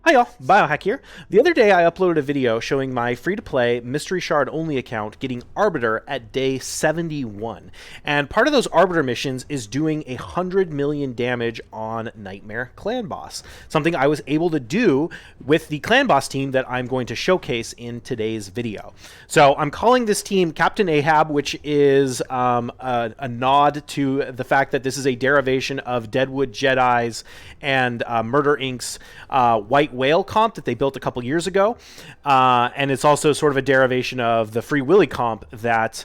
Hi y'all, Biohack here. The other day I uploaded a video showing my free-to-play Mystery Shard only account getting Arbiter at day 71. And part of those Arbiter missions is doing 100 million damage on Nightmare Clan Boss. Something I was able to do with the Clan Boss team that I'm going to showcase in today's video. So I'm calling this team Captain Ahab, which is a nod to the fact that this is a derivation of Deadwood Jedi's and Murder Inc.'s White Whale comp that they built a couple years ago, and it's also sort of a derivation of the Free Willy comp that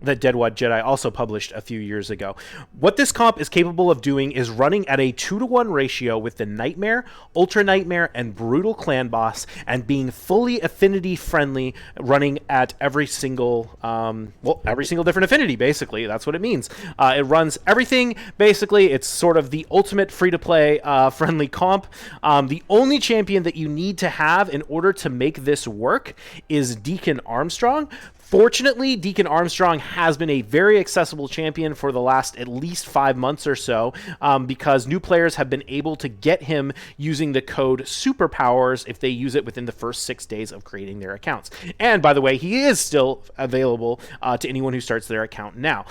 that Deadwood Jedi also published a few years ago. What this comp is capable of doing is running at a 2-to-1 ratio with the Nightmare, Ultra Nightmare, and Brutal Clan Boss, and being fully affinity friendly, running at every single different affinity, basically. That's what it means. It runs everything, basically. It's sort of the ultimate free-to-play friendly comp. The only champion that you need to have in order to make this work is Deacon Armstrong. Fortunately, Deacon Armstrong has been a very accessible champion for the last at least 5 months or so, because new players have been able to get him using the code SUPERPOWERS if they use it within the first 6 days of creating their accounts. And by the way, he is still available to anyone who starts their account now.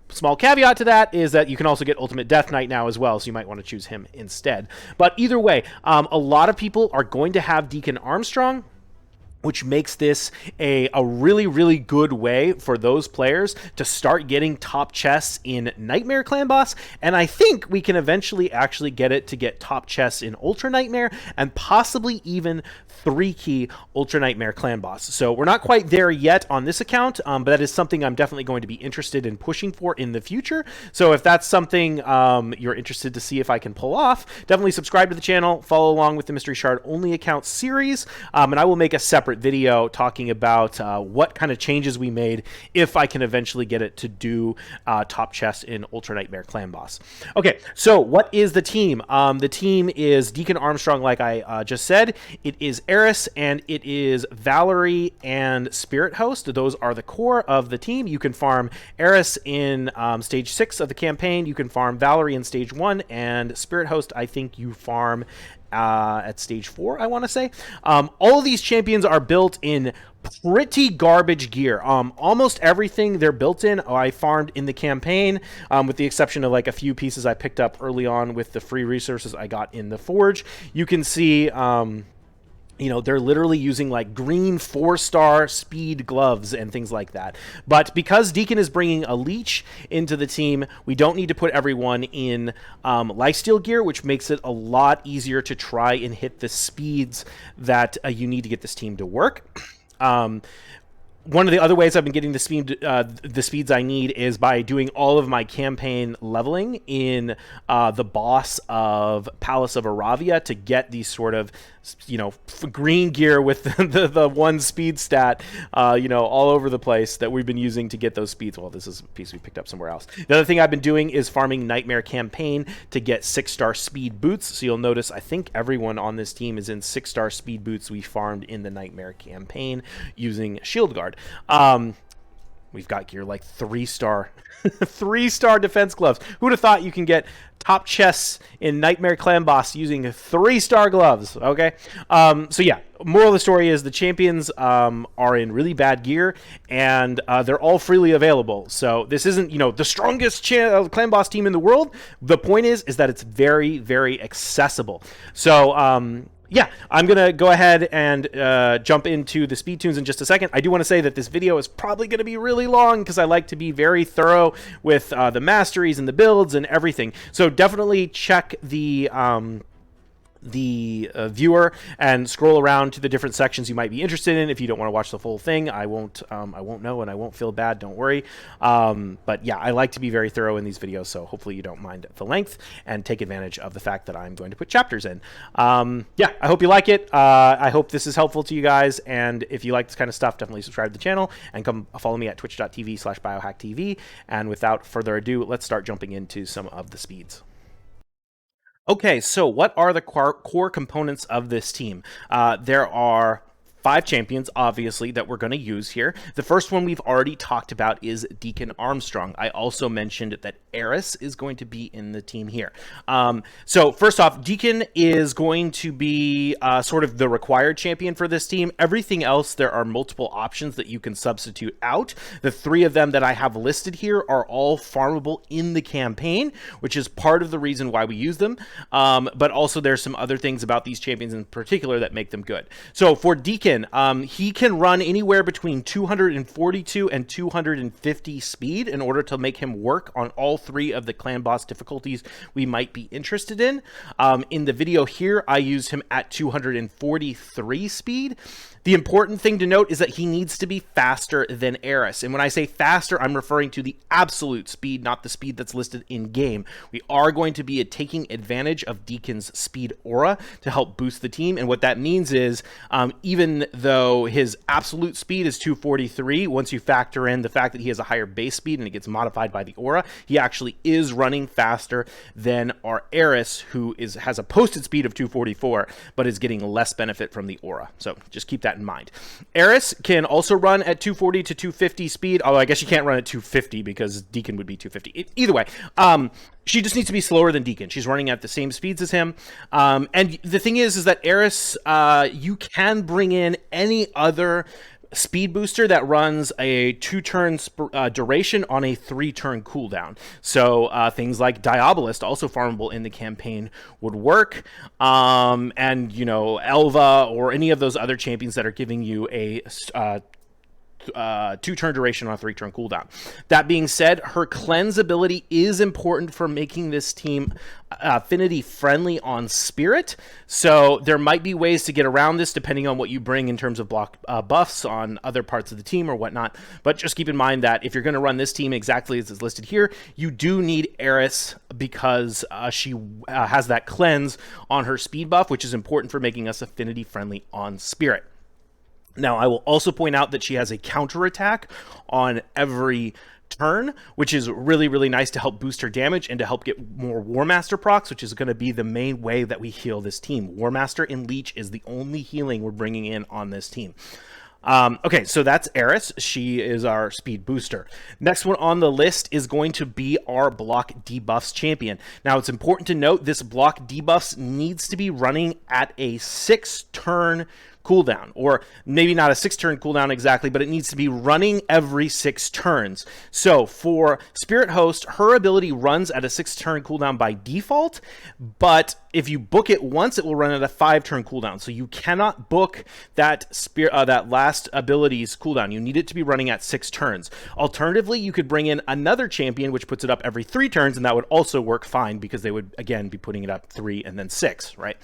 Small caveat to that is that you can also get Ultimate Death Knight now as well, so you might want to choose him instead. But either way, a lot of people are going to have Deacon Armstrong, which makes this a really, really good way for those players to start getting top chests in Nightmare Clan Boss, and I think we can eventually actually get it to get top chests in Ultra Nightmare, and possibly even 3-key Ultra Nightmare Clan Boss. So we're not quite there yet on this account, but that is something I'm definitely going to be interested in pushing for in the future. So if that's something you're interested to see if I can pull off, definitely subscribe to the channel, follow along with the Mystery Shard only account series, and I will make a separate video talking about what kind of changes we made if I can eventually get it to do top chests in Ultra Nightmare Clan Boss. Okay, so what is the team? The team is Deacon Armstrong, like I just said. It is Heiress, and it is Valerie and Spirit Host. Those are the core of the team. You can farm Heiress in stage 6 of the campaign. You can farm Valerie in stage 1, and Spirit Host, I think you farm at stage 4, I want to say. All of these champions are built in pretty garbage gear. Almost everything they're built in, I farmed in the campaign, with the exception of like a few pieces I picked up early on with the free resources I got in the Forge. You can see they're literally using like green 4-star speed gloves and things like that. But because Deacon is bringing a leech into the team, we don't need to put everyone in lifesteal gear, which makes it a lot easier to try and hit the speeds that you need to get this team to work. One of the other ways I've been getting the speeds I need is by doing all of my campaign leveling in the boss of Palace of Aravia to get these sort of, green gear with the 1 speed stat, all over the place that we've been using to get those speeds. Well, this is a piece we picked up somewhere else. The other thing I've been doing is farming Nightmare Campaign to get 6-star speed boots. So you'll notice I think everyone on this team is in 6-star speed boots we farmed in the Nightmare Campaign using Shield Guard. We've got gear like 3-star 3-star defense gloves. Who'd have thought you can get top chests in Nightmare Clan Boss using 3-star gloves? Okay. So yeah, moral of the story is the champions are in really bad gear, and they're all freely available. So this isn't, the strongest Clan Boss team in the world. The point is that it's very, very accessible. So yeah, I'm going to go ahead and jump into the speed tunes in just a second. I do want to say that this video is probably going to be really long because I like to be very thorough with the masteries and the builds and everything. So definitely check the viewer and scroll around to the different sections you might be interested in. If you don't want to watch the full thing, I won't know, and I won't feel bad, don't worry. But yeah, I like to be very thorough in these videos, so hopefully you don't mind the length and take advantage of the fact that I'm going to put chapters in. Yeah, I hope you like it. I hope this is helpful to you guys, and if you like this kind of stuff, definitely subscribe to the channel and come follow me at twitch.tv/biohacktv. And without further ado, let's start jumping into some of the speeds. Okay, so what are the core components of this team? There are 5 champions, obviously, that we're going to use here. The first one we've already talked about is Deacon Armstrong. I also mentioned that Heiress is going to be in the team here. So first off, Deacon is going to be sort of the required champion for this team. Everything else, there are multiple options that you can substitute out. The 3 of them that I have listed here are all farmable in the campaign, which is part of the reason why we use them. But also there's some other things about these champions in particular that make them good. So for Deacon, he can run anywhere between 242 and 250 speed in order to make him work on all 3 of the clan boss difficulties we might be interested in. In the video here, I use him at 243 speed. The important thing to note is that he needs to be faster than Heiress. And when I say faster, I'm referring to the absolute speed, not the speed that's listed in game. We are going to be taking advantage of Deacon's speed aura to help boost the team. And what that means is, even though his absolute speed is 243, once you factor in the fact that he has a higher base speed and it gets modified by the aura, he actually is running faster than our Heiress, who has a posted speed of 244, but is getting less benefit from the aura. So just keep that in mind. Heiress can also run at 240 to 250 speed, although I guess she can't run at 250 because Deacon would be 250. Either way, she just needs to be slower than Deacon. She's running at the same speeds as him. And the thing is that Heiress, you can bring in any other speed booster that runs a 2-turn duration on a 3-turn cooldown. So things like Diabolist, also farmable in the campaign, would work. And, you know, Elva or any of those other champions that are giving you a 2-turn duration on a 3-turn cooldown. That being said, her cleanse ability is important for making this team affinity friendly on spirit, so there might be ways to get around this depending on what you bring in terms of block buffs on other parts of the team or whatnot. But just keep in mind that if you're going to run this team exactly as is listed here, you do need Heiress because she has that cleanse on her speed buff, which is important for making us affinity friendly on spirit. Now, I will also point out that she has a counterattack on every turn, which is really, really nice to help boost her damage and to help get more War Master procs, which is going to be the main way that we heal this team. War Master and Leech is the only healing we're bringing in on this team. Okay, so that's Heiress. She is our speed booster. Next one on the list is going to be our block debuffs champion. Now, it's important to note this block debuffs needs to be running at a 6-turn cooldown, or maybe not a 6-turn cooldown exactly, but it needs to be running every 6 turns. So for Spirit Host, her ability runs at a 6-turn cooldown by default, but if you book it once, it will run at a 5-turn cooldown. So you cannot book that that last ability's cooldown. You need it to be running at 6 turns. Alternatively, you could bring in another champion, which puts it up every 3 turns, and that would also work fine because they would, again, be putting it up 3 and then 6, right?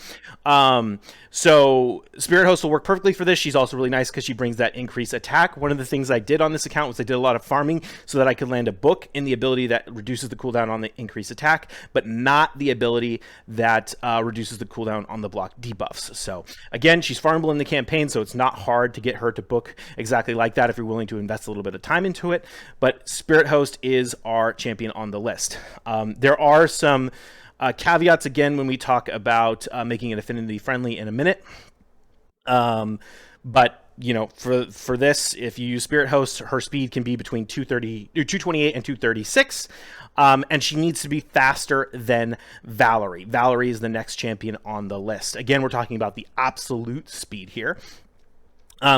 So Spirit Host will work perfectly for this. She's also really nice because she brings that increased attack. One of the things I did on this account was I did a lot of farming so that I could land a book in the ability that reduces the cooldown on the increased attack, but not the ability that reduces the cooldown on the block debuffs. So again, she's farmable in the campaign, so it's not hard to get her to book exactly like that if you're willing to invest a little bit of time into it. But Spirit Host is our champion on the list. There are some caveats again when we talk about making it affinity friendly in a minute. But you know, for this, if you use Spirit Host, her speed can be between 228 and 236, and she needs to be faster than Valerie. Valerie is the next champion on the list. Again, we're talking about the absolute speed here.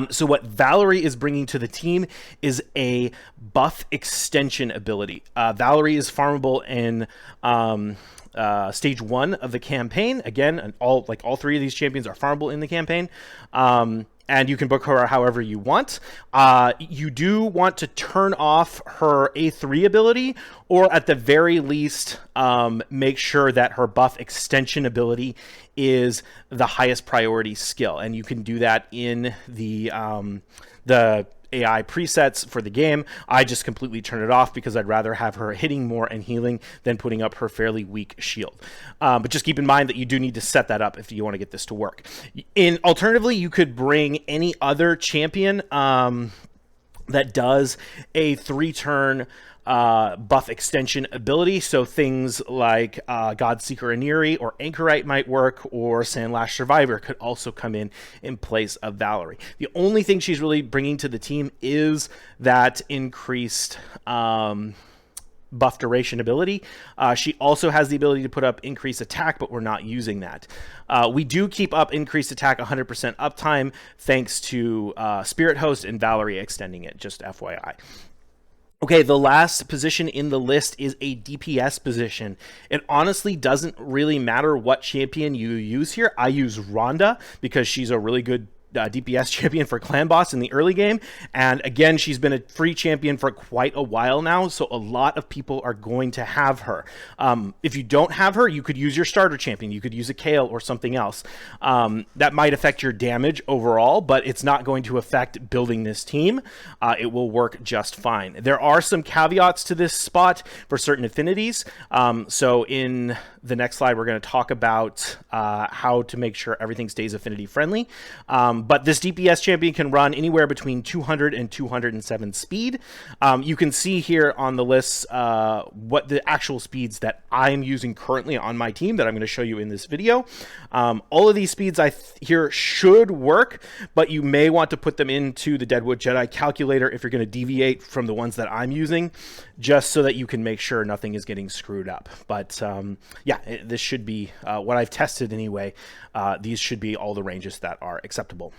So what Valerie is bringing to the team is a buff extension ability. Valerie is farmable in stage 1 of the campaign. Again, all 3 of these champions are farmable in the campaign. And you can book her however you want. You do want to turn off her A3 ability, or at the very least, make sure that her buff extension ability is the highest priority skill. And you can do that in the AI presets for the game. I just completely turn it off because I'd rather have her hitting more and healing than putting up her fairly weak shield. But just keep in mind that you do need to set that up if you want to get this to work. Alternatively, you could bring any other champion that does a 3-turn buff extension ability. So things like Godseeker Aniri or Anchorite might work, or Sandlash Survivor could also come in place of Valerie. The only thing she's really bringing to the team is that increased buff duration ability. She also has the ability to put up increased attack, but we're not using that. We do keep up increased attack 100% uptime thanks to Spirit Host and Valerie extending it, just FYI. Okay, the last position in the list is a DPS position. It honestly doesn't really matter what champion you use here. I use Ronda because she's a really good DPS champion for Clan Boss in the early game, and again, she's been a free champion for quite a while now, so a lot of people are going to have her. If you don't have her, you could use your starter champion. You could use a Kale or something else. That might affect your damage overall, but it's not going to affect building this team. It will work just fine. There are some caveats to this spot for certain affinities. So in the next slide, we're going to talk about how to make sure everything stays affinity friendly. But this DPS champion can run anywhere between 200 and 207 speed. You can see here on the list what the actual speeds that I'm using currently on my team that I'm going to show you in this video. All of these speeds here should work, but you may want to put them into the Deadwood Jedi calculator if you're going to deviate from the ones that I'm using, just so that you can make sure nothing is getting screwed up. But yeah, this should be what I've tested anyway. These should be all the ranges that are acceptable.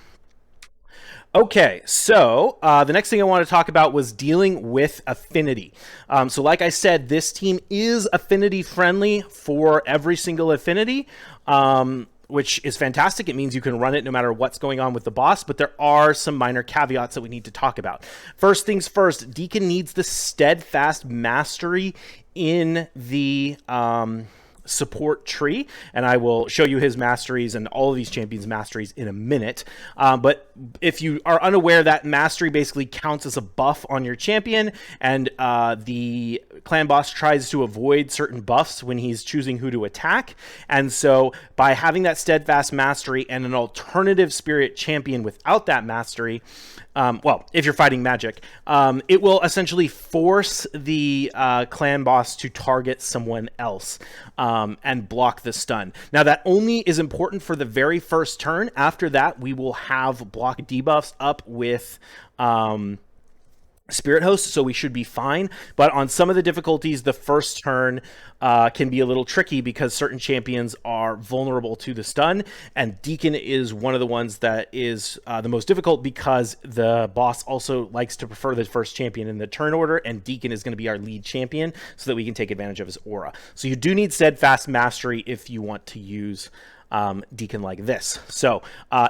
Okay, so the next thing I want to talk about was dealing with affinity. So like I said, this team is affinity friendly for every single affinity, which is fantastic. It means you can run it no matter what's going on with the boss, but there are some minor caveats that we need to talk about. First things first, Deacon needs the steadfast mastery in the support tree, and I will show you his masteries and all of these champions' masteries in a minute. But if you are unaware, that mastery basically counts as a buff on your champion, and the clan boss tries to avoid certain buffs when he's choosing who to attack. And so by having that steadfast mastery and an alternative spirit champion without that mastery, well, if you're fighting magic, it will essentially force the clan boss to target someone else and block the stun. Now, that only is important for the very first turn. After that, we will have block debuffs up with Spirit Host, so we should be fine. But on some of the difficulties, the first turn can be a little tricky because certain champions are vulnerable to the stun, and Deacon is one of the ones that is the most difficult because the boss also likes to prefer the first champion in the turn order, and Deacon is going to be our lead champion so that we can take advantage of his aura. So you do need steadfast mastery if you want to use Deacon like this. So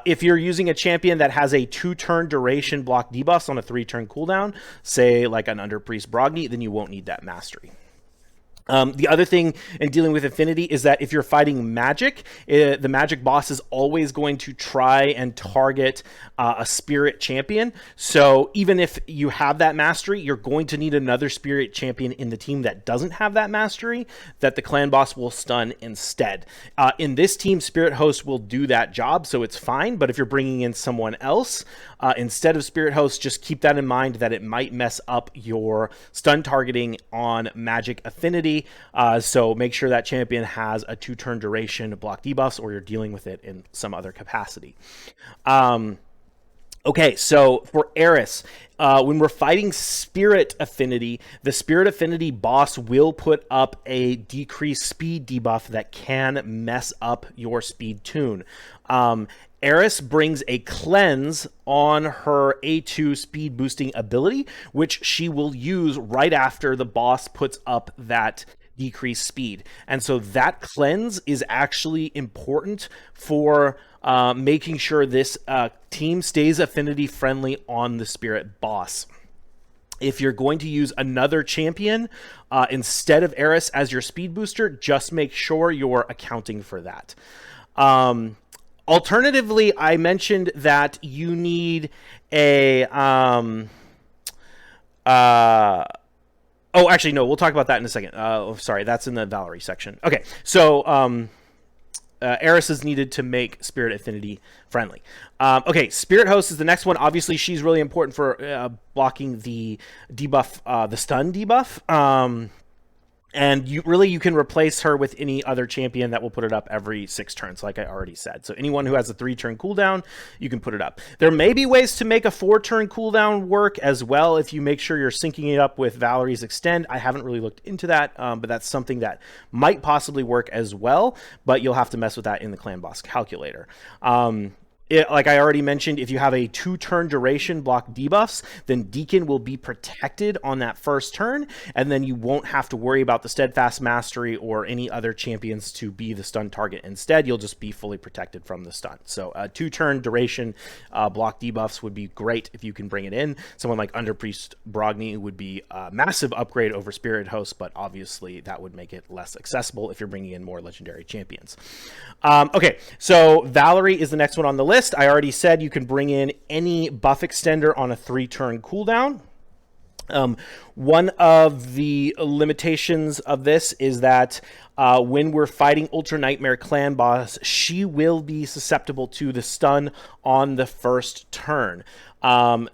if you're using a champion that has a 2-turn duration block debuffs on a 3-turn cooldown, say like an Under Priest Brogni, then you won't need that mastery. The other thing in dealing with affinity is that if you're fighting magic, the magic boss is always going to try and target a spirit champion. So even if you have that mastery, you're going to need another spirit champion in the team that doesn't have that mastery that the clan boss will stun instead. In this team, Spirit Host will do that job, so it's fine. But if you're bringing in someone else instead of Spirit Host, just keep that in mind that it might mess up your stun targeting on magic affinity. So make sure that champion has a 2-turn duration to block debuffs, or you're dealing with it in some other capacity. Okay, so for Heiress, when we're fighting Spirit Affinity, the Spirit Affinity boss will put up a decreased speed debuff that can mess up your speed tune. Heiress brings a cleanse on her A2 speed boosting ability, which she will use right after the boss puts up that decreased speed. And so that cleanse is actually important for making sure this team stays affinity friendly on the spirit boss. If you're going to use another champion instead of Heiress as your speed booster, just make sure you're accounting for that. Alternatively, I mentioned that you need a oh, actually, no, we'll talk about that in a second. Sorry, that's in the Valerie section. Okay, so Heiress is needed to make Spirit Affinity friendly. Okay, Spirit Host is the next one. Obviously, she's really important for blocking the debuff, the stun debuff. And you can replace her with any other champion that will put it up every 6 turns, like I already said. So anyone who has a 3-turn cooldown, you can put it up. There may be ways to make a 4-turn cooldown work as well if you make sure you're syncing it up with Valerie's Extend. I haven't really looked into that, but that's something that might possibly work as well, but you'll have to mess with that in the Clan Boss calculator. Like I already mentioned, if you have a 2-turn duration block debuffs, then Deacon will be protected on that first turn, and then you won't have to worry about the Steadfast Mastery or any other champions to be the stun target. Instead, you'll just be fully protected from the stun. So 2-turn duration block debuffs would be great if you can bring it in. Someone like Underpriest Brogni would be a massive upgrade over Spirit Host, but obviously that would make it less accessible if you're bringing in more legendary champions. Okay, so Valerie is the next one on the list. I already said you can bring in any buff extender on a 3-turn cooldown. One of the limitations of this is that when we're fighting Ultra Nightmare Clan Boss, she will be susceptible to the stun on the first turn.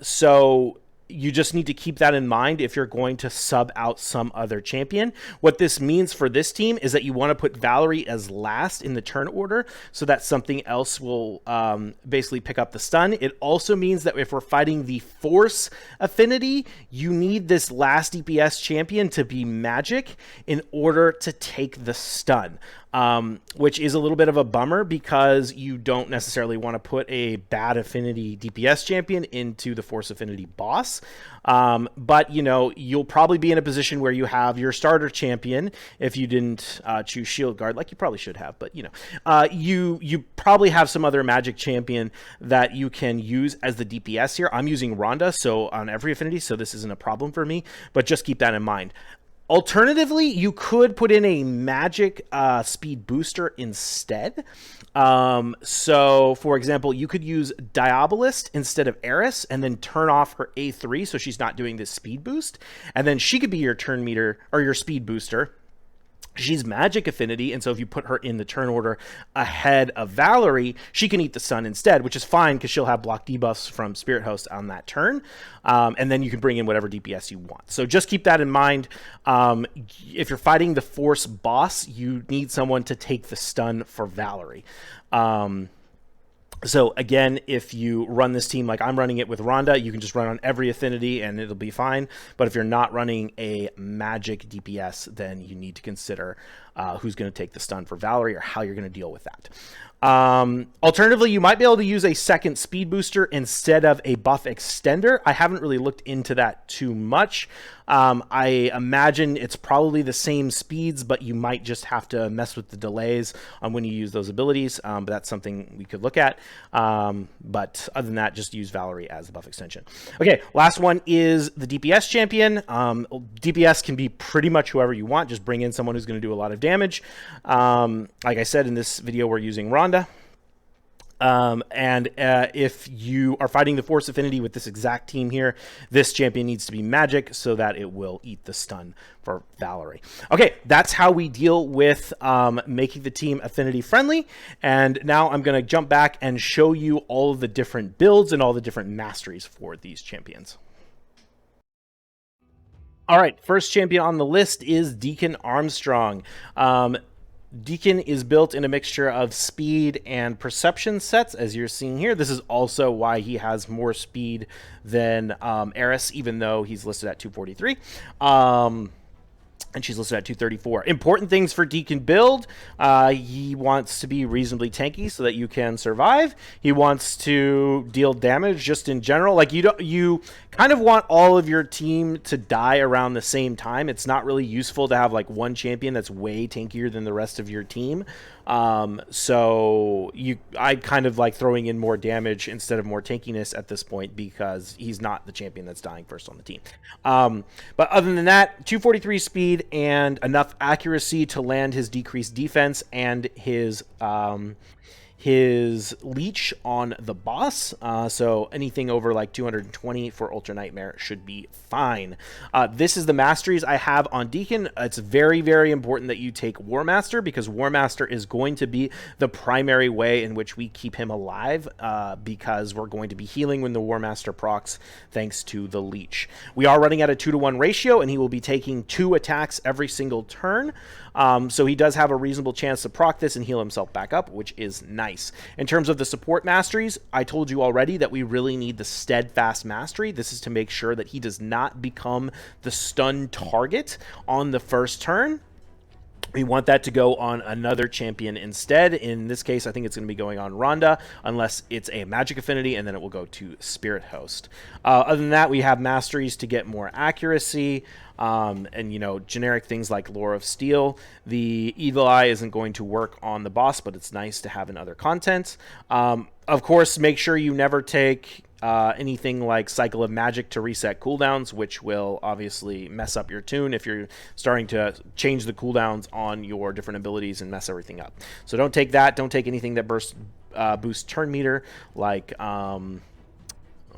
So you just need to keep that in mind if you're going to sub out some other champion. What this means for this team is that you want to put Valerie as last in the turn order so that something else will basically pick up the stun. It also means that if we're fighting the Force Affinity, you need this last DPS champion to be magic in order to take the stun. Which is a little bit of a bummer because you don't necessarily want to put a bad Affinity DPS champion into the Force Affinity boss. But, you know, you'll probably be in a position where you have your starter champion if you didn't choose Shield Guard, like you probably should have. But, you know, you probably have some other magic champion that you can use as the DPS here. I'm using Ronda so on every Affinity, so this isn't a problem for me. But just keep that in mind. Alternatively, you could put in a magic speed booster instead. So, for example, you could use Diabolist instead of Heiress and then turn off her A3 so she's not doing this speed boost. And then she could be your turn meter or your speed booster. She's magic affinity, and so if you put her in the turn order ahead of Valerie, she can eat the sun instead, which is fine because she'll have block debuffs from Spirit Host on that turn, and then you can bring in whatever DPS you want. So just keep that in mind. If you're fighting the Force boss, you need someone to take the stun for Valerie. So again, if you run this team like I'm running it with Ronda, you can just run on every affinity and it'll be fine. But if you're not running a magic DPS, then you need to consider who's going to take the stun for Valerie or how you're going to deal with that. Alternatively, you might be able to use a second speed booster instead of a buff extender. I haven't really looked into that too much. I imagine it's probably the same speeds, but you might just have to mess with the delays on when you use those abilities. But that's something we could look at. But other than that, just use Valerie as a buff extension. Okay, last one is the DPS champion. DPS can be pretty much whoever you want. Just bring in someone who's going to do a lot of damage. Like I said, in this video, we're using Ronda. If you are fighting the Force Affinity with this exact team here, this champion needs to be magic so that it will eat the stun for Valerie. Okay, that's how we deal with making the team affinity friendly. And now I'm going to jump back and show you all of the different builds and all the different masteries for these champions. All right, first champion on the list is Deacon Armstrong. Deacon is built in a mixture of speed and perception sets, as you're seeing here. This is also why he has more speed than Heiress, even though he's listed at 243. And she's listed at 234. Important things for Deacon build. He wants to be reasonably tanky so that you can survive. He wants to deal damage just in general. Like you kind of want all of your team to die around the same time. It's not really useful to have like one champion that's way tankier than the rest of your team. So I kind of like throwing in more damage instead of more tankiness at this point because he's not the champion that's dying first on the team. But other than that, 243 speed and enough accuracy to land his decreased defense and his his leech on the boss, so anything over like 220 for Ultra Nightmare should be fine. This is the Masteries I have on Deacon. It's very, very important that you take War Master, because War Master is going to be the primary way in which we keep him alive, because we're going to be healing when the War Master procs thanks to the leech. We are running at a 2-to-1 ratio, and he will be taking 2 attacks every single turn. So he does have a reasonable chance to proc this and heal himself back up, which is nice. In terms of the support masteries, I told you already that we really need the steadfast mastery. This is to make sure that he does not become the stun target on the first turn. We want that to go on another champion instead. In this case, I think it's going to be going on Ronda, unless it's a magic affinity, and then it will go to Spirit Host. Other than that, we have masteries to get more accuracy, and, you know, generic things like Lore of Steel. The Evil Eye isn't going to work on the boss, but it's nice to have in other content. Of course, make sure you never take anything like Cycle of Magic to reset cooldowns, which will obviously mess up your tune if you're starting to change the cooldowns on your different abilities and mess everything up. So don't take that. Don't take anything that boosts turn meter, like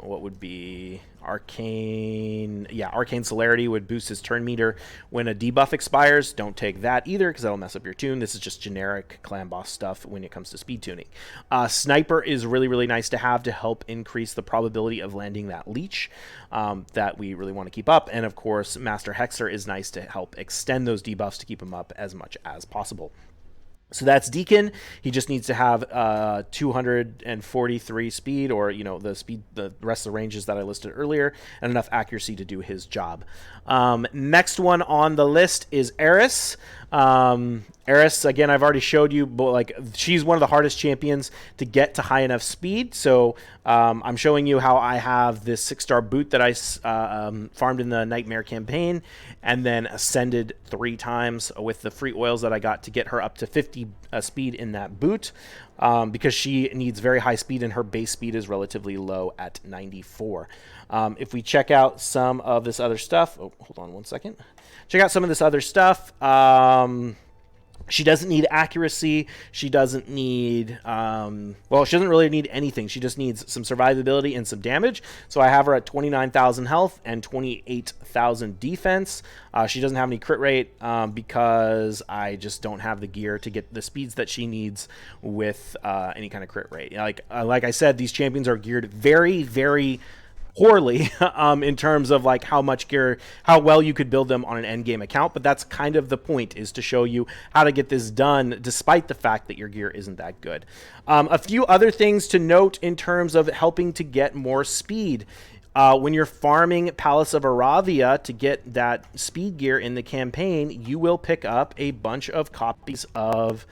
what would be Arcane? Yeah, Arcane Celerity would boost his turn meter when a debuff expires. Don't take that either, because that'll mess up your tune. This is just generic clan boss stuff when it comes to speed tuning. Sniper is really, really nice to have to help increase the probability of landing that leech that we really want to keep up. And of course, Master Hexer is nice to help extend those debuffs to keep them up as much as possible. So that's Deacon. He just needs to have 243 speed, or, you know, the speed, the rest of the ranges that I listed earlier, and enough accuracy to do his job. Next one on the list is Heiress. Heiress, again, I've already showed you, but like, she's one of the hardest champions to get to high enough speed. So I'm showing you how I have this 6-star boot that I farmed in the Nightmare campaign, and then ascended 3 times with the free oils that I got to get her up to 50 speed in that boot, because she needs very high speed and her base speed is relatively low at 94. If we check out some of this other stuff, oh, hold on one second. Check out some of this other stuff. She doesn't need accuracy. She doesn't need, well, she doesn't really need anything. She just needs some survivability and some damage. So I have her at 29,000 health and 28,000 defense. She doesn't have any crit rate because I just don't have the gear to get the speeds that she needs with any kind of crit rate. Like I said, these champions are geared very, very poorly in terms of like how much gear, how well you could build them on an end game account, but that's kind of the point, is to show you how to get this done despite the fact that your gear isn't that good. A few other things to note in terms of helping to get more speed. When you're farming Palace of Aravia to get that speed gear in the campaign, you will pick up a bunch of copies of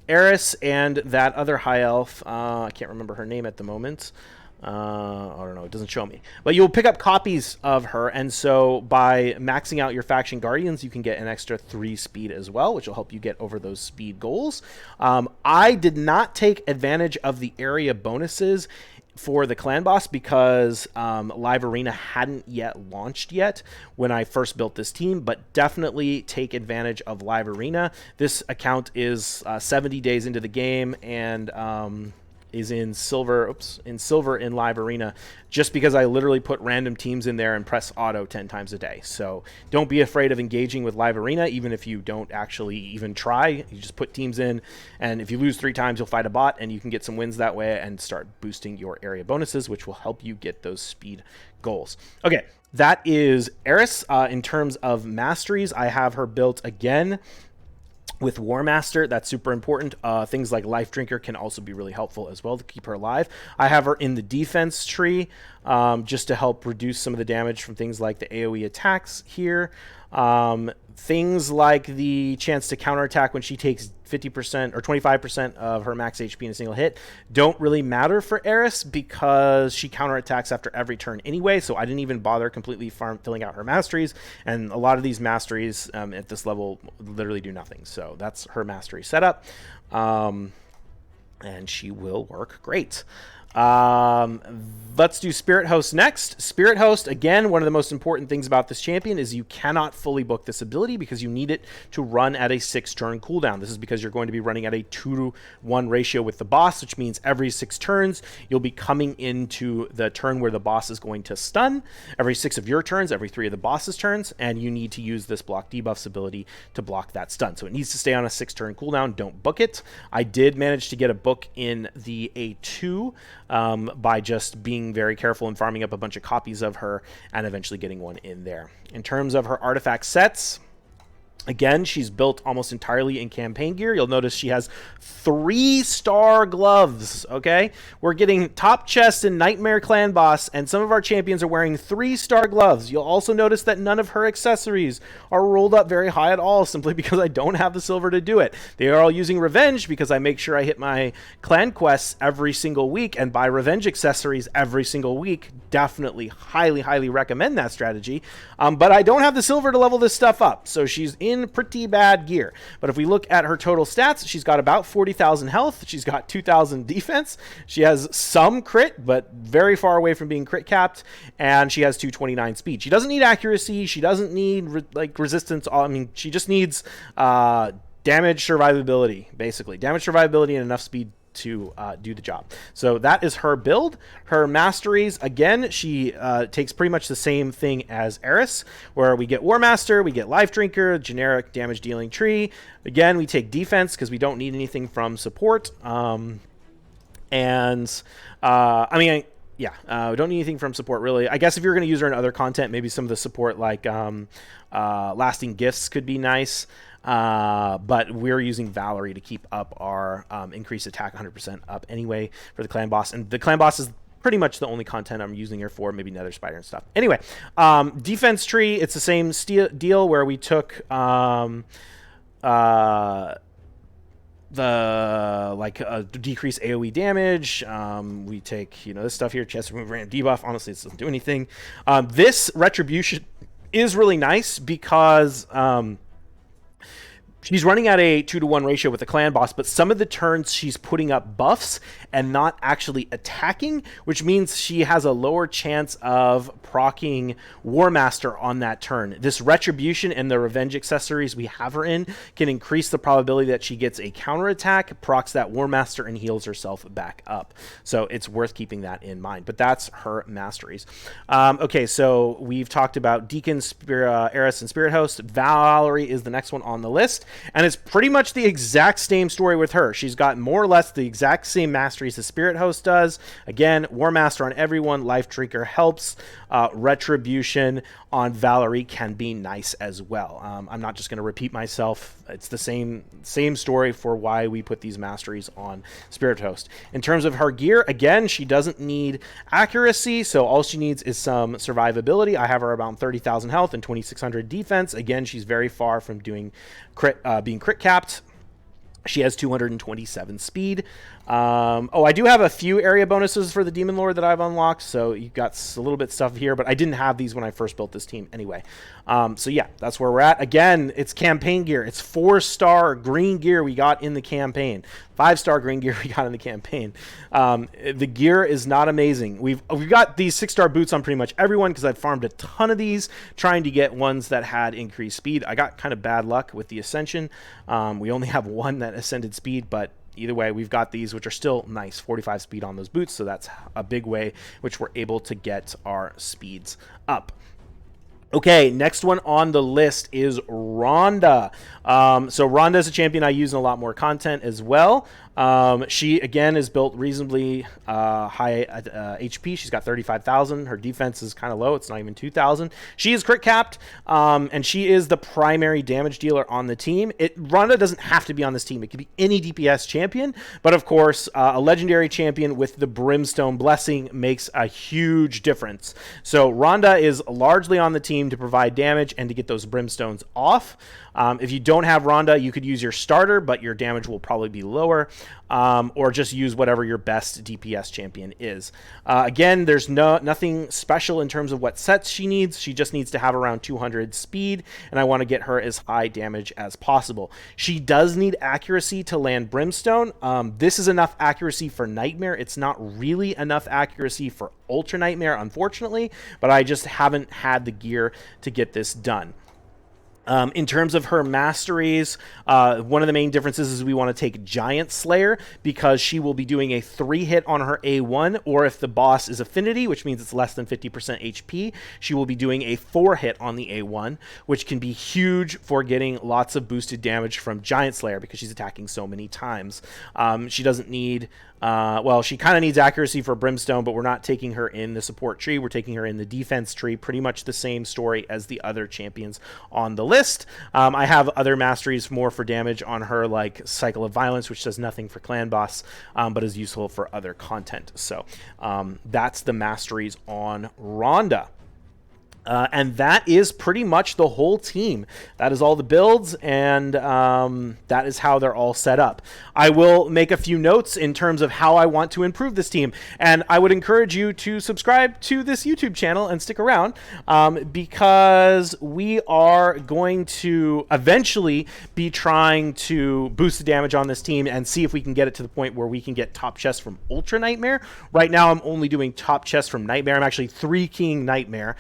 Heiress and that other high elf. I can't remember her name at the moment. I don't know, it doesn't show me, but you'll pick up copies of her, and so by maxing out your faction guardians, you can get an extra 3 speed as well, which will help you get over those speed goals. I did not take advantage of the area bonuses for the clan boss because Live Arena hadn't yet launched yet when I first built this team, but definitely take advantage of Live Arena. This account is 70 days into the game, and is in silver, in Live Arena, just because I literally put random teams in there and press auto 10 times a day. So don't be afraid of engaging with Live Arena, even if you don't actually even try. You just put teams in, and if you lose 3 times, you'll fight a bot, and you can get some wins that way and start boosting your area bonuses, which will help you get those speed goals. Okay, that is Heiress. In terms of masteries, I have her built again with War Master. That's super important. Things like Life Drinker can also be really helpful as well to keep her alive. I have her in the defense tree just to help reduce some of the damage from things like the AoE attacks here. Things like the chance to counterattack when she takes 50% or 25% of her max HP in a single hit don't really matter for Heiress because she counterattacks after every turn anyway, so I didn't even bother completely filling out her masteries, and a lot of these masteries at this level literally do nothing. So that's her mastery setup, and she will work great. Um, let's do Spirit Host next. Spirit Host, again, one of the most important things about this champion is you cannot fully book this ability because you need it to run at a 6-turn cooldown. This is because you're going to be running at a 2-to-1 ratio with the boss, which means every 6 turns you'll be coming into the turn where the boss is going to stun. Every 6 of your turns, every 3 of the boss's turns, and you need to use this block debuffs ability to block that stun. So it needs to stay on a 6-turn cooldown. Don't book it. I did manage to get a book in the A2 by just being very careful and farming up a bunch of copies of her and eventually getting one in there. In terms of her artifact sets, again, she's built almost entirely in campaign gear. You'll notice she has 3-star gloves, okay? We're getting top chest and Nightmare Clan Boss, and some of our champions are wearing 3-star gloves. You'll also notice that none of her accessories are rolled up very high at all, simply because I don't have the silver to do it. They are all using revenge because I make sure I hit my clan quests every single week and buy revenge accessories every single week. Definitely, highly, highly recommend that strategy. But I don't have the silver to level this stuff up, so she's in pretty bad gear. But if we look at her total stats, she's got about 40,000 health. She's got 2,000 defense. She has some crit, but very far away from being crit capped. And she has 229 speed. She doesn't need accuracy. She doesn't need resistance. I mean, she just needs damage survivability, basically. Damage survivability and enough speed to do the job. So that is her build. Her masteries, again, she takes pretty much the same thing as Heiress, where we get War Master, we get Life Drinker, generic damage dealing tree. Again, we take defense because we don't need anything from support. We don't need anything from support, really. I guess if you're going to use her in other content, maybe some of the support like lasting gifts could be nice. But we're using Valerie to keep up our increased attack 100% up anyway for the clan boss. And the clan boss is pretty much the only content I'm using her for, maybe Nether Spider and stuff. Anyway, defense tree, it's the same deal where we took decrease AoE damage. We take, this stuff here, chest remove random debuff. Honestly, it doesn't do anything. This retribution is really nice because she's running at a 2-to-1 ratio with the clan boss, but some of the turns she's putting up buffs and not actually attacking, which means she has a lower chance of proccing War Master on that turn. This retribution and the revenge accessories we have her in can increase the probability that she gets a counterattack, procs that War Master, and heals herself back up. So it's worth keeping that in mind. But that's her masteries. Okay, so we've talked about Deacon, Heiress, and Spirit Host. Valerie is the next one on the list. And it's pretty much the exact same story with her. She's got more or less the exact same masteries as Spirit Host does. Again, War Master on everyone. Life Drinker helps. Retribution on Valerie can be nice as well. I'm not just going to repeat myself. It's the same story for why we put these masteries on Spirit Host. In terms of her gear, again, she doesn't need accuracy, so all she needs is some survivability. I have her around 30,000 health and 2,600 defense. Again, she's very far from doing being crit capped. She has 227 speed. I do have a few area bonuses for the Demon Lord that I've unlocked, so you've got a little bit stuff here, but I didn't have these when I first built this team anyway. So yeah, that's where we're at. Again, it's campaign gear. It's 4-star green gear we got in the campaign. 5-star green gear we got in the campaign. The gear is not amazing. We've got these 6-star boots on pretty much everyone because I've farmed a ton of these trying to get ones that had increased speed. I got kind of bad luck with the Ascension. We only have one that ascended speed, but either way, we've got these, which are still nice, 45 speed on those boots, so that's a big way which we're able to get our speeds up. Okay, next one on the list is Ronda. So Ronda is a champion I use in a lot more content as well. She, again, is built reasonably high HP. She's got 35,000. Her defense is kind of low. It's not even 2,000. She is crit capped, and she is the primary damage dealer on the team. Ronda doesn't have to be on this team. It could be any DPS champion, but of course, a legendary champion with the Brimstone Blessing makes a huge difference. So Ronda is largely on the team team to provide damage and to get those brimstones off. If you don't have Ronda, you could use your starter, but your damage will probably be lower, or just use whatever your best DPS champion is. Again, there's nothing special in terms of what sets she needs. She just needs to have around 200 speed, and I want to get her as high damage as possible. She does need accuracy to land brimstone. This is enough accuracy for Nightmare. It's not really enough accuracy for Ultra Nightmare, unfortunately, but I just haven't had the gear to get this done. In terms of her masteries, one of the main differences is we want to take Giant Slayer, because she will be doing a 3-hit on her A1, or if the boss is Affinity, which means it's less than 50% HP, she will be doing a 4-hit on the A1, which can be huge for getting lots of boosted damage from Giant Slayer because she's attacking so many times. She doesn't need... well, she kind of needs accuracy for Brimstone, but we're not taking her in the support tree. We're taking her in the defense tree. Pretty much the same story as the other champions on the list. I have other masteries more for damage on her, like Cycle of Violence, which does nothing for Clan Boss, but is useful for other content. So that's the masteries on Ronda. And that is pretty much the whole team. That is all the builds, and that is how they're all set up. I will make a few notes in terms of how I want to improve this team, and I would encourage you to subscribe to this YouTube channel and stick around, because we are going to eventually be trying to boost the damage on this team and see if we can get it to the point where we can get top chests from Ultra Nightmare. Right now I'm only doing top chests from Nightmare. I'm actually 3-keying Nightmare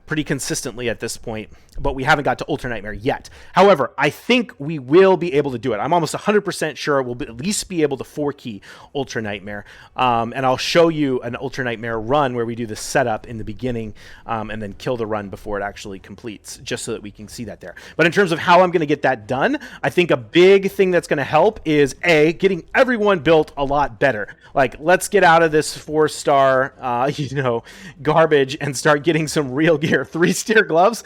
pretty consistently at this point, but we haven't got to Ultra Nightmare yet. However, I think we will be able to do it. I'm almost 100% sure we'll at least be able to 4-key Ultra Nightmare, and I'll show you an Ultra Nightmare run where we do the setup in the beginning, and then kill the run before it actually completes, just so that we can see that there. But in terms of how I'm going to get that done, I think a big thing that's going to help is getting everyone built a lot better. Like, let's get out of this 4-star, garbage and start getting some real gear. 3-star gloves,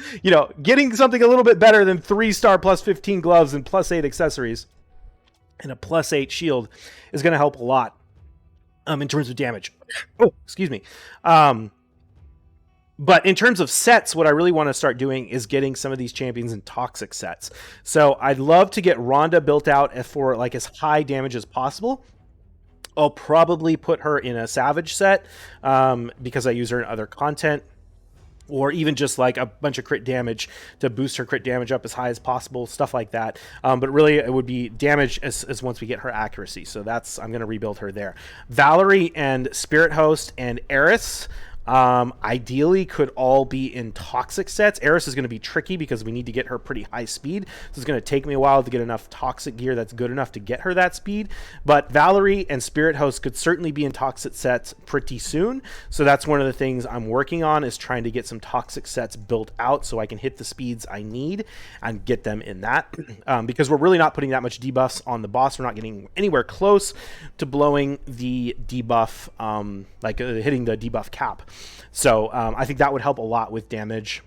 getting something a little bit better than 3-star plus 15 gloves and plus 8 accessories and a plus 8 shield is going to help a lot in terms of damage. Oh, excuse me. But in terms of sets, what I really want to start doing is getting some of these champions in toxic sets. So I'd love to get Ronda built out for like as high damage as possible. I'll probably put her in a Savage set because I use her in other content, or even just like a bunch of crit damage to boost her crit damage up as high as possible, stuff like that. But really, it would be damage as once we get her accuracy. So I'm going to rebuild her there. Valerie and Spirit Host and Heiress ideally could all be in toxic sets. Heiress is going to be tricky because we need to get her pretty high speed, so it's going to take me a while to get enough toxic gear that's good enough to get her that speed. But Valerie and Spirit Host could certainly be in toxic sets pretty soon, so that's one of the things I'm working on, is trying to get some toxic sets built out so I can hit the speeds I need and get them in that, because we're really not putting that much debuffs on the boss. We're not getting anywhere close to blowing the debuff, hitting the debuff cap. So I think that would help a lot with damage.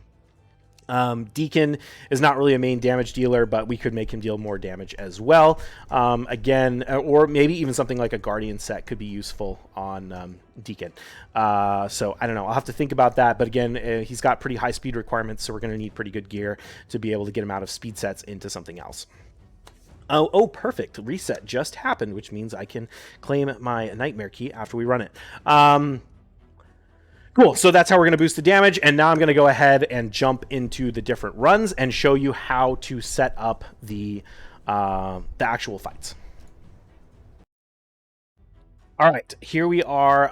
Deacon is not really a main damage dealer, but we could make him deal more damage as well. Again, or maybe even something like a Guardian set could be useful on Deacon. So I don't know. I'll have to think about that. But again, he's got pretty high speed requirements, so we're going to need pretty good gear to be able to get him out of speed sets into something else. Oh, perfect. Reset just happened, which means I can claim my Nightmare key after we run it. Cool, so that's how we're going to boost the damage, and now I'm going to go ahead and jump into the different runs and show you how to set up the actual fights. All right, here we are.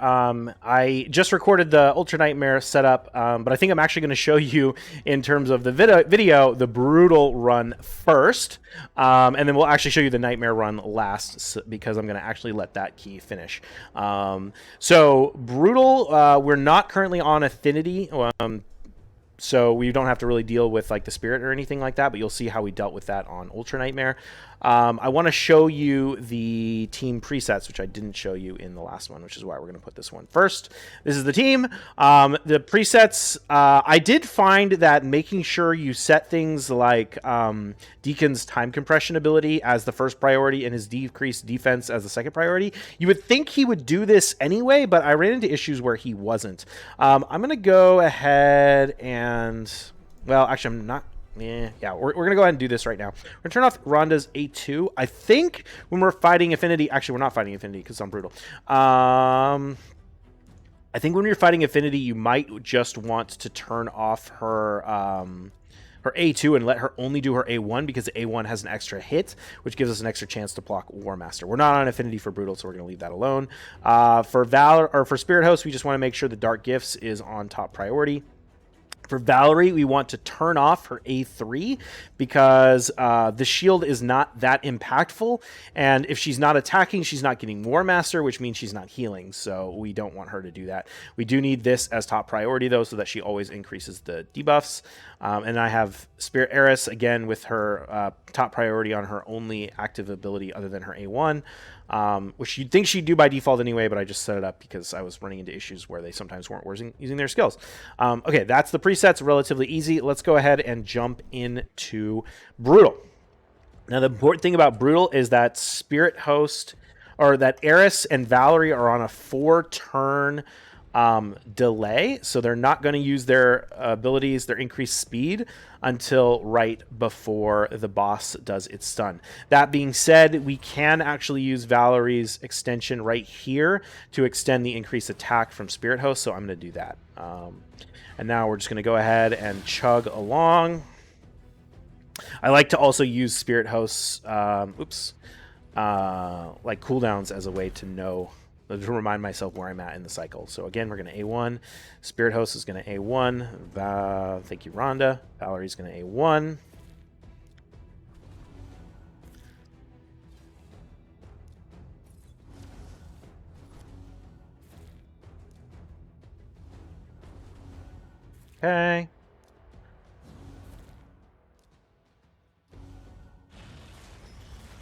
I just recorded the Ultra Nightmare setup, but I think I'm actually going to show you, in terms of the video, the Brutal run first, and then we'll actually show you the Nightmare run last, because I'm going to actually let that key finish. So Brutal, we're not currently on Affinity, so we don't have to really deal with like the Spirit or anything like that, but you'll see how we dealt with that on Ultra Nightmare. I want to show you the team presets, which I didn't show you in the last one, which is why we're going to put this one first. This is the team. The presets, I did find that making sure you set things like Deacon's time compression ability as the first priority and his decreased defense as the second priority, you would think he would do this anyway, but I ran into issues where he wasn't. I'm going to go ahead and... Well, actually, I'm not... Yeah, we're going to go ahead and do this right now. We're going to turn off Ronda's A2. I think when we're fighting Affinity... Actually, we're not fighting Affinity because I'm brutal. I think when you're fighting Affinity, you might just want to turn off her... her A2 and let her only do her A1 because A1 has an extra hit, which gives us an extra chance to block War Master. We're not on Affinity for Brutal, so we're going to leave that alone. For Valor or for Spirit Host, we just want to make sure the Dark Gifts is on top priority. For Valerie, we want to turn off her A3 because the shield is not that impactful. And if she's not attacking, she's not getting War Master, which means she's not healing. So we don't want her to do that. We do need this as top priority, though, so that she always increases the debuffs. And I have Spirit Heiress, again, with her top priority on her only active ability other than her A1. Which you'd think she'd do by default anyway, but I just set it up because I was running into issues where they sometimes weren't using their skills. Okay, that's the presets, relatively easy. Let's go ahead and jump into Brutal. Now, the important thing about Brutal is that Spirit Host, or that Heiress and Valerie are on a 4-turn delay, so they're not going to use their abilities, their increased speed, until right before the boss does its stun. That being said, we can actually use Valerie's extension right here to extend the increased attack from Spirit Host, so I'm going to do that. And now we're just going to go ahead and chug along. I like to also use Spirit Host's like cooldowns as a way to know, to remind myself where I'm at in the cycle. So again, we're going to A1. Spirit Host is going to A1. Thank you, Ronda. Valerie's going to A1. Okay.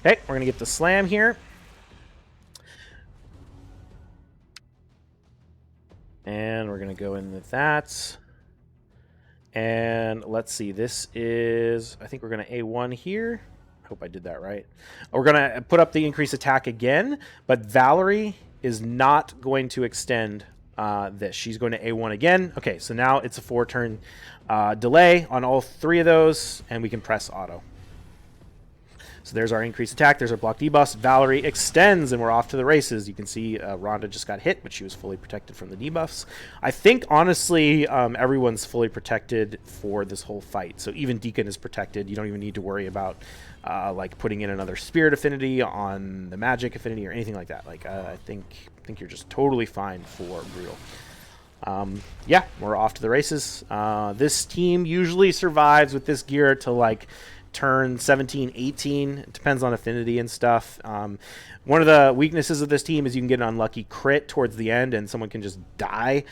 Okay, we're going to get the slam here. And we're going to go in with that. And let's see, this is, I think we're going to A1 here. I hope I did that right. We're going to put up the increased attack again, but Valerie is not going to extend this. She's going to A1 again. Okay, so now it's a 4-turn delay on all 3 of those, and we can press auto. So there's our increased attack. There's our block debuffs. Valerie extends, and we're off to the races. You can see Ronda just got hit, but she was fully protected from the debuffs. I think, honestly, everyone's fully protected for this whole fight. So even Deacon is protected. You don't even need to worry about like putting in another Spirit Affinity on the Magic Affinity or anything like that. Like I think you're just totally fine for Brutal. Yeah, we're off to the races. This team usually survives with this gear to like turn 17, 18. It depends on affinity and stuff. One of the weaknesses of this team is you can get an unlucky crit towards the end and someone can just die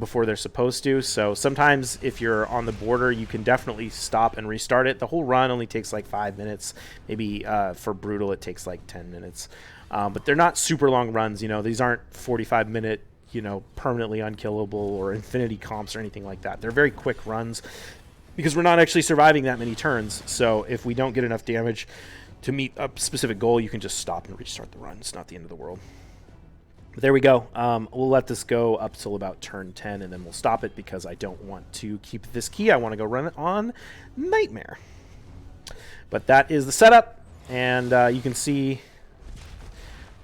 before they're supposed to. So sometimes if you're on the border, you can definitely stop and restart it. The whole run only takes like 5 minutes. Maybe for Brutal it takes like 10 minutes. But they're not super long runs. You know, these aren't 45-minute, you know, permanently unkillable or infinity comps or anything like that. They're very quick runs, because we're not actually surviving that many turns. So if we don't get enough damage to meet a specific goal, you can just stop and restart the run. It's not the end of the world. But there we go. We'll let this go up till about turn 10, and then we'll stop it because I don't want to keep this key. I want to go run it on Nightmare. But that is the setup, and you can see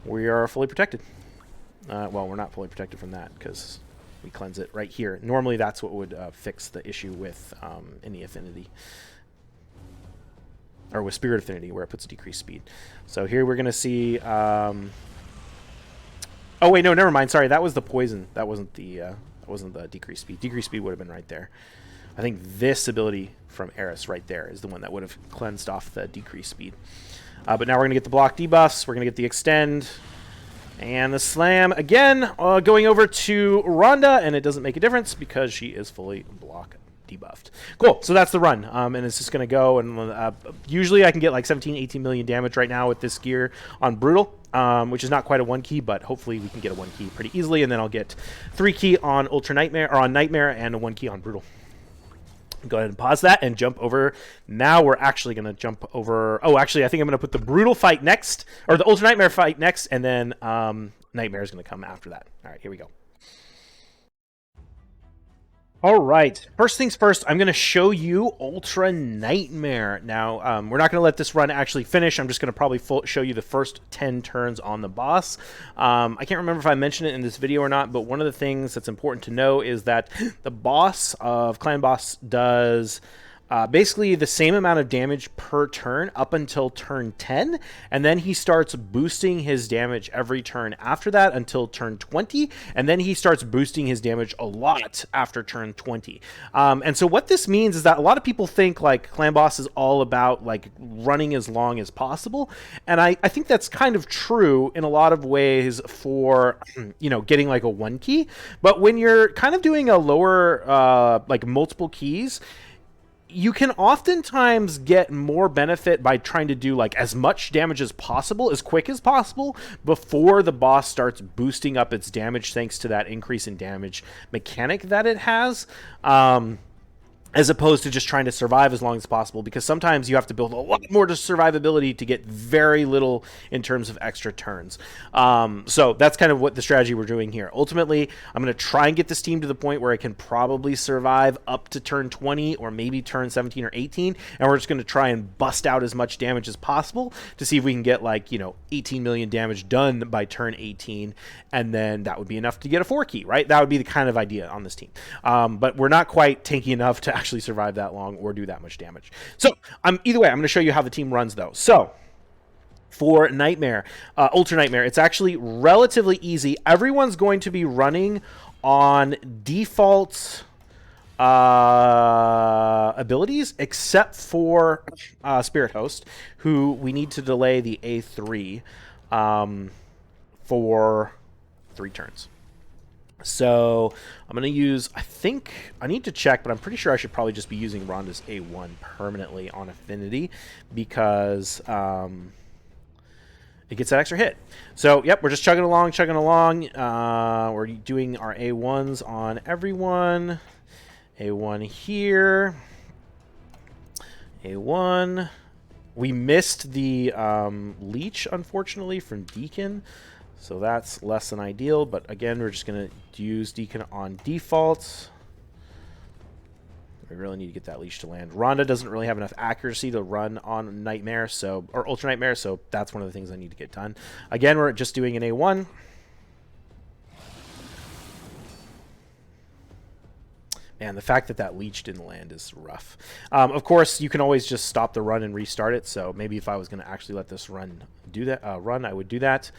we are fully protected. Well, we're not fully protected from that because we cleanse it right here. Normally that's what would fix the issue with any affinity, or with Spirit Affinity, where it puts decreased speed. So here we're going to see oh wait, no, never mind, sorry, that was the poison. That wasn't the decreased speed. Decreased speed would have been right there. I think this ability from Heiress right there is the one that would have cleansed off the decreased speed. But now we're going to get the block debuffs, we're going to get the extend, and the slam again, going over to Ronda, and it doesn't make a difference because she is fully block debuffed. Cool. So that's the run, and it's just going to go. And usually I can get like 17, 18 million damage right now with this gear on Brutal, which is not quite a 1 key, but hopefully we can get a 1 key pretty easily, and then I'll get 3 key on Ultra Nightmare, or on Nightmare, and a 1 key on Brutal. Go ahead and pause that and jump over. Now we're actually going to jump over. Oh, actually, I think I'm going to put the Brutal fight next, or the Ultra Nightmare fight next, and then Nightmare is going to come after that. All right, here we go. All right, first things first, I'm going to show you Ultra Nightmare. Now, we're not going to let this run actually finish. I'm just going to probably show you the first 10 turns on the boss. I can't remember if I mentioned it in this video or not, but one of the things that's important to know is that the boss of Clan Boss does basically the same amount of damage per turn up until turn 10, and then he starts boosting his damage every turn after that until turn 20, and then he starts boosting his damage a lot after turn 20. And so what this means is that a lot of people think like Clan Boss is all about like running as long as possible, and I think that's kind of true in a lot of ways for you know, getting like a 1 key, but when you're kind of doing a lower like multiple keys, you can oftentimes get more benefit by trying to do like as much damage as possible, as quick as possible, before the boss starts boosting up its damage thanks to that increase in damage mechanic that it has. As opposed to just trying to survive as long as possible, because sometimes you have to build a lot more to survivability to get very little in terms of extra turns. So that's kind of what the strategy we're doing here. Ultimately, I'm going to try and get this team to the point where I can probably survive up to turn 20 or maybe turn 17 or 18, and we're just going to try and bust out as much damage as possible to see if we can get like, you know, 18 million damage done by turn 18, and then that would be enough to get a 4 key, right? That would be the kind of idea on this team. But we're not quite tanky enough to actually survive that long or do that much damage. So either way, I'm going to show you how the team runs though. So for Nightmare, Ultra Nightmare, it's actually relatively easy. Everyone's going to be running on default abilities except for Spirit Host, who we need to delay the A3 for 3 turns. So I'm going to use, I think, I need to check, but I'm pretty sure I should probably just be using Ronda's A1 permanently on Affinity, because it gets that extra hit. So, yep, we're just chugging along. We're doing our A1s on everyone. A1 here. A1. We missed the leech, unfortunately, from Deacon. So that's less than ideal, but again, we're just going to use Deacon on default. We really need to get that leash to land. Ronda doesn't really have enough accuracy to run on Nightmare, so, or Ultra Nightmare, so that's one of the things I need to get done. Again, we're just doing an A1. Man, the fact that that leech didn't land is rough. Of course, you can always just stop the run and restart it, so maybe if I was going to actually let this run do that, I would do that.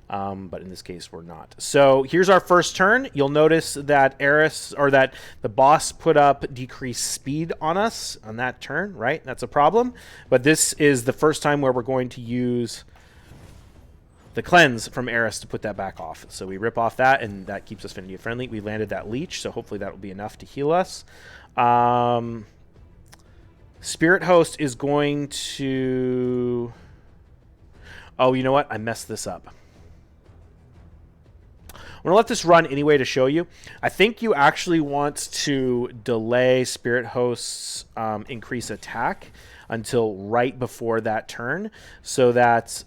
But in this case, we're not. So here's our first turn. You'll notice that Heiress, or that the boss put up decreased speed on us on that turn, right? That's a problem. But this is the first time where we're going to use the cleanse from Heiress to put that back off. So we rip off that, and that keeps us Affinity friendly. We landed that leech, so hopefully that will be enough to heal us. Spirit Host is going to... Oh, you know what? I messed this up. I'm going to let this run anyway to show you. I think you actually want to delay Spirit Host's increase attack until right before that turn, so that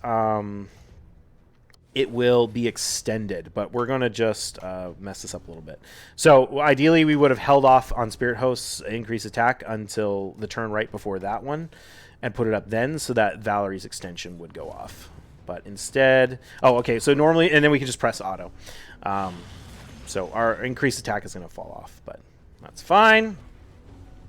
it will be extended. But we're going to just mess this up a little bit. So ideally, we would have held off on Spirit Host's increase attack until the turn right before that one and put it up then, so that Valerie's extension would go off. But instead, oh, okay, so normally, and then we can just press auto. So our increased attack is going to fall off, but that's fine.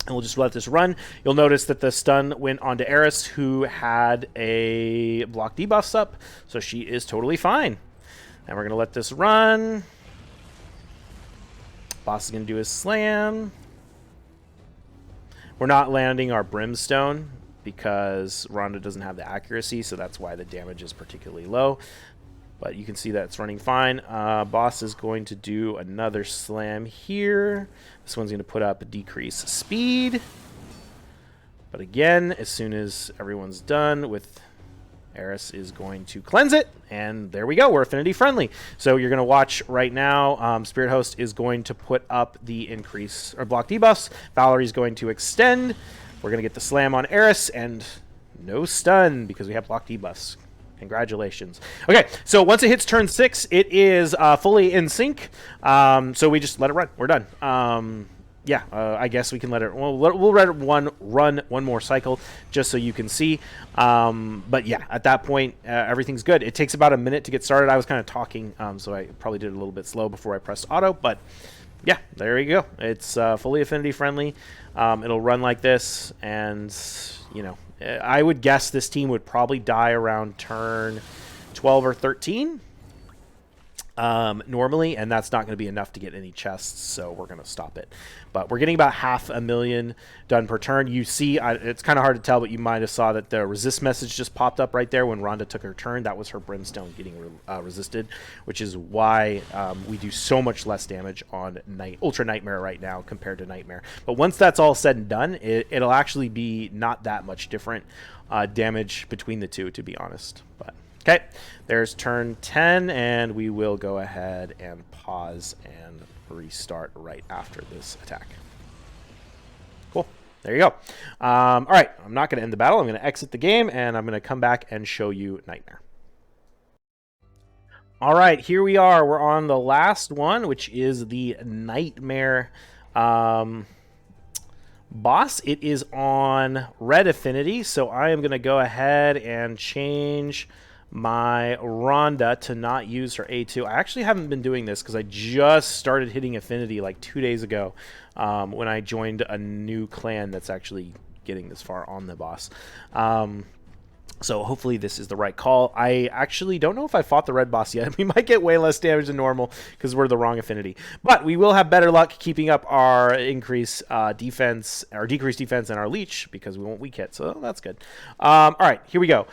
And we'll just let this run. You'll notice that the stun went onto Heiress, who had a block debuffs up, so she is totally fine. And we're going to let this run. Boss is going to do his slam. We're not landing our brimstone because Ronda doesn't have the accuracy, so that's why the damage is particularly low. But you can see that it's running fine. Boss is going to do another slam here. This one's going to put up a decrease speed. But again, as soon as everyone's done with Heiress is going to cleanse it, and there we go. We're affinity friendly. So you're going to watch right now. Spirit Host is going to put up the increase or block debuffs. Valerie's going to extend. We're going to get the slam on Heiress, and no stun because we have block debuffs. Congratulations. Okay, so once it hits turn 6, it is fully in sync. So we just let it run. We're done. Yeah, I guess we can let it. We'll let it run one more cycle just so you can see. But yeah, at that point, everything's good. It takes about a minute to get started. I was kind of talking, so I probably did it a little bit slow before I pressed auto. But yeah, there you go. It's fully affinity friendly. It'll run like this, and you know, I would guess this team would probably die around turn 12 or 13. Normally, and that's not going to be enough to get any chests, so we're going to stop it. But we're getting about 500,000 done per turn. You see, it's kind of hard to tell, but you might have saw that the resist message just popped up right there when Ronda took her turn. That was her brimstone getting resisted, which is why we do so much less damage on Ultra Nightmare right now compared to Nightmare. But once that's all said and done, it'll actually be not that much different damage between the two, to be honest. But okay, there's turn 10, and we will go ahead and pause and restart right after this attack. Cool. There you go. All right, I'm not going to end the battle. I'm going to exit the game, and I'm going to come back and show you Nightmare. All right, here we are. We're on the last one, which is the Nightmare boss. It is on red affinity, so I am going to go ahead and change my Ronda to not use her A2. I actually haven't been doing this because I just started hitting Affinity like 2 days ago when I joined a new clan that's actually getting this far on the boss. So hopefully this is the right call. I actually don't know if I fought the red boss yet. We might get way less damage than normal because we're the wrong affinity. But we will have better luck keeping up our increased defense, our decreased defense, and our leech because we won't weak hit. So that's good. All right, here we go.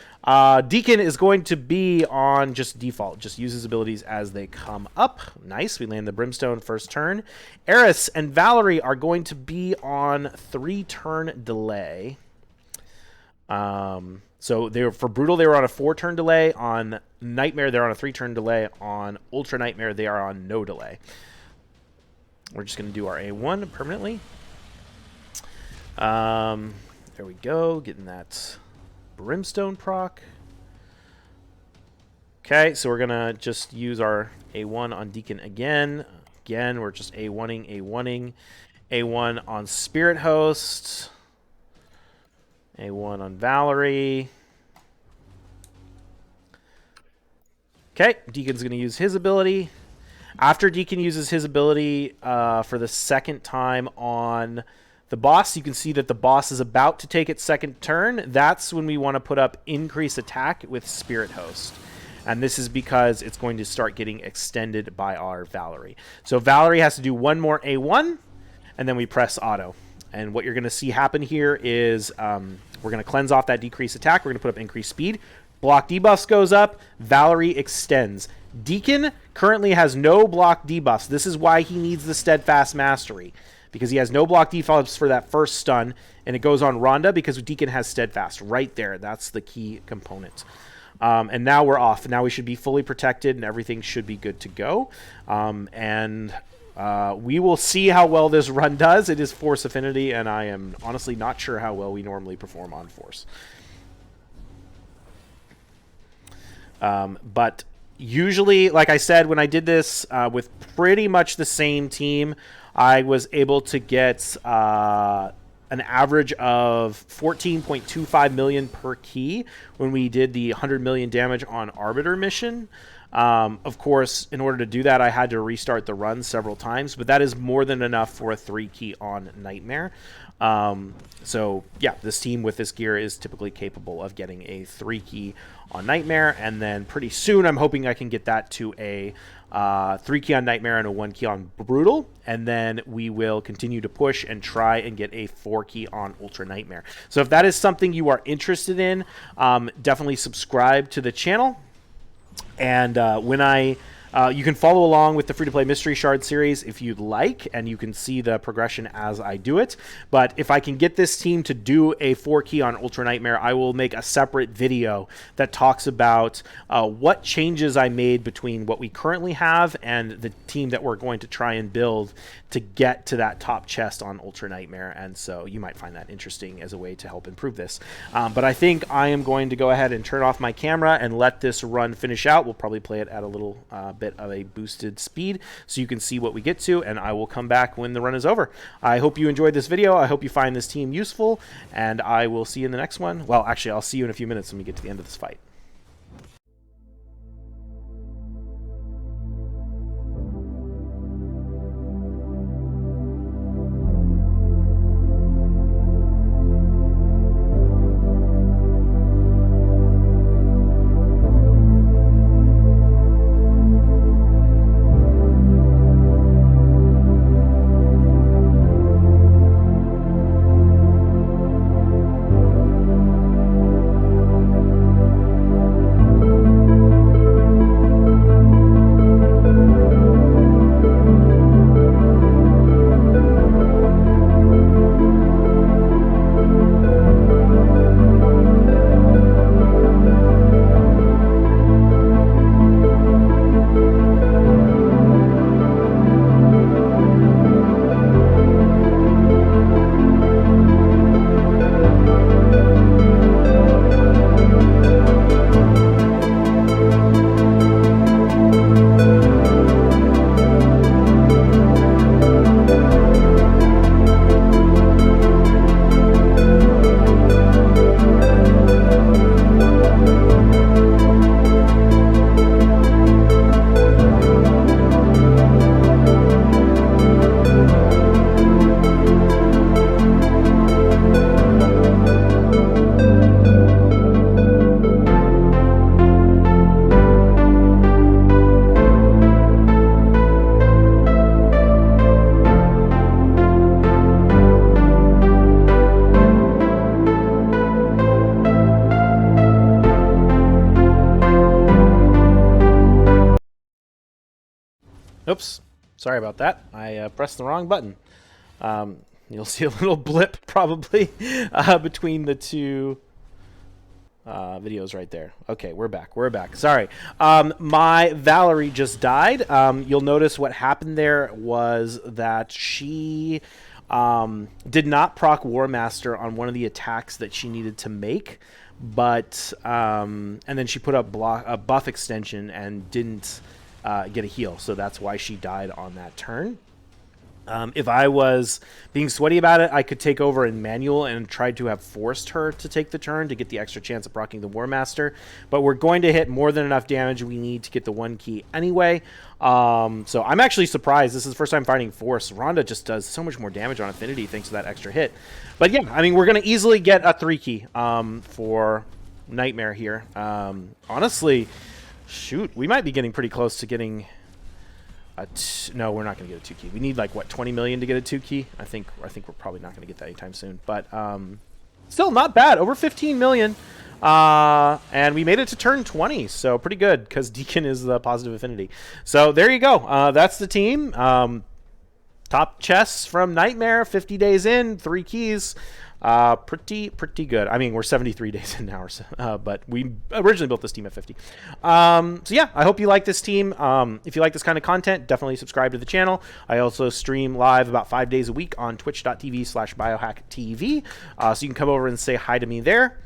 Deacon is going to be on just default. Just use his abilities as they come up. Nice. We land the Brimstone first turn. Heiress and Valerie are going to be on 3-turn delay. So they were, for Brutal, they were on a 4-turn delay. On Nightmare, they're on a 3-turn delay. On Ultra Nightmare, they are on no delay. We're just going to do our A1 permanently. There we go, getting that Brimstone proc. Okay, so we're going to just use our A1 on Deacon again. Again, we're just A1ing, A1ing. A1 on Spirit Host. A1 on Valerie. Okay, Deacon's going to use his ability. After Deacon uses his ability for the second time on the boss, you can see that the boss is about to take its second turn. That's when we want to put up increase attack with Spirit Host. And this is because it's going to start getting extended by our Valerie. So Valerie has to do one more A1, and then we press auto. And what you're going to see happen here is we're going to cleanse off that decreased attack. We're going to put up increased speed. Block debuffs goes up. Valerie extends. Deacon currently has no block debuffs. This is why he needs the Steadfast Mastery, because he has no block debuffs for that first stun, and it goes on Ronda because Deacon has Steadfast right there. That's the key component. And now we're off. Now we should be fully protected, and everything should be good to go. We will see how well this run does. It is Force Affinity, and I am honestly not sure how well we normally perform on Force. But usually, like I said, when I did this with pretty much the same team, I was able to get an average of 14.25 million per key when we did the 100 million damage on Arbiter mission. Of course, in order to do that, I had to restart the run several times, but that is more than enough for a 3-key on Nightmare. So yeah, this team with this gear is typically capable of getting a 3-key on Nightmare, and then pretty soon I'm hoping I can get that to a 3-key on Nightmare and a 1-key on Brutal, and then we will continue to push and try and get a 4-key on Ultra Nightmare. So if that is something you are interested in, definitely subscribe to the channel. And you can follow along with the free-to-play Mystery Shard series if you'd like, and you can see the progression as I do it. But if I can get this team to do a 4-key on Ultra Nightmare, I will make a separate video that talks about what changes I made between what we currently have and the team that we're going to try and build to get to that top chest on Ultra Nightmare. And so you might find that interesting as a way to help improve this. But I think I am going to go ahead and turn off my camera and let this run finish out. We'll probably play it at a little bit of a boosted speed so you can see what we get to, and I will come back when the run is over. I hope you enjoyed this video. I hope you find this team useful, and I will see you in the next one. Well, actually, I'll see you in a few minutes when we get to the end of this fight. Oops, sorry about that. I pressed the wrong button. You'll see a little blip probably between the two videos right there. Okay, we're back. We're back. Sorry. My Valerie just died. You'll notice what happened there was that she did not proc War Master on one of the attacks that she needed to make, but and then she put up a buff extension and didn't get a heal, so that's why she died on that turn. If I was being sweaty about it, I could take over in manual and tried to have forced her to take the turn to get the extra chance of proccing the War Master. But we're going to hit more than enough damage we need to get the 1 key anyway. So I'm actually surprised. This is the first time fighting Force. Ronda just does so much more damage on Affinity thanks to that extra hit. But yeah, I mean, we're going to easily get a 3 key for Nightmare here. Honestly, shoot, we might be getting pretty close to getting... no, we're not going to get a 2 key. We need like what, 20 million to get a 2 key. I think we're probably not going to get that anytime soon. But still not bad. Over 15 million, and we made it to turn 20, so pretty good because Deacon is the positive affinity. So there you go. That's the team. Top chests from Nightmare. 50 days in, 3 keys. Pretty good. I mean, we're 73 days in now, but we originally built this team at 50. So yeah, I hope you like this team. If you like this kind of content, definitely subscribe to the channel. I also stream live about 5 days a week on twitch.tv/biohacktv. So you can come over and say hi to me there.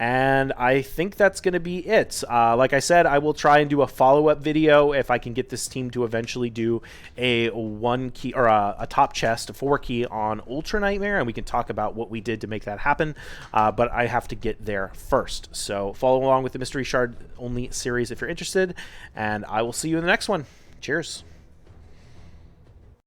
And I think that's going to be it. Like I said, I will try and do a follow-up video if I can get this team to eventually do a 1 key or a top chest, a 4 key on Ultra Nightmare, and we can talk about what we did to make that happen. But I have to get there first. So follow along with the Mystery Shard only series if you're interested, and I will see you in the next one. Cheers.